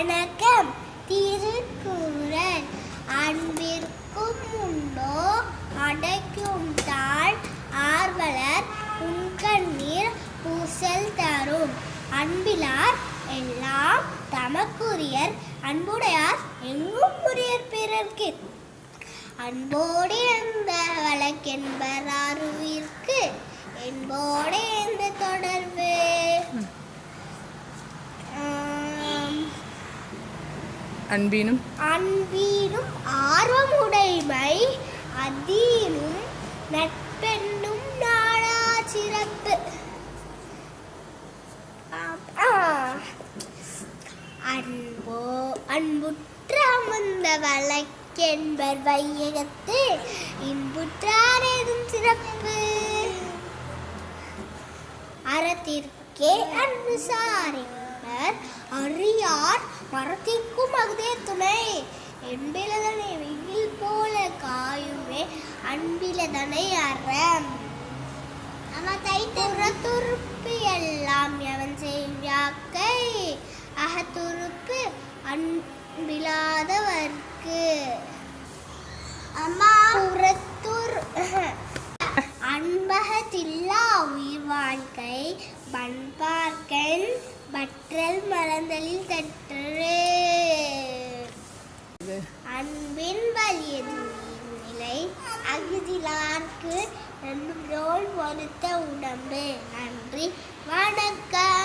வணக்கம். திருக்குறள். அன்பிற்கும் உண்டோ அடைக்கும் தாழ் ஆர்வலர் உண்கண்ணீர் பூசல் தரும். அன்பிலார் எல்லாம் தமக்குரியர் அன்புடையார் எங்கும் உரியர் பிறர்க்கு. அன்போடு எந்த வழக்கென்பர் அருவிற்கு என்போடு எந்த தொடர்பு. அன்பீனும் ஆர்வமுடைமை அதீனும் நட்பென்னும் நாடா சிறப்பு. அன்புற்ற அமர்ந்த வழக்கென்பர் வையகத்து இன்புற்றார் ஏதும் சிறப்பு. அறத்திற்கே அன்பு சாரினர் அறியார் மரத்திற்கும் அகுதே துணை. என்பிலதனை வெயில் போல காயுமே அன்பிலதனை அறம். புறத்துறுப்பு எல்லாம் எவன் செய்யாக்கை அகத்துறுப்பு அன்பிலாதவர்க்கு. அன்பகத்தில்லா உயிர் வாழ்க்கை பண்பார்க்கன் பற்றல் மறந்தலில் தற்று. அன்பின் வலியது நிலை அகுதிலார்க்கு நன்றும் பொறுத்த உடம்பு. நன்றி, வணக்கம்.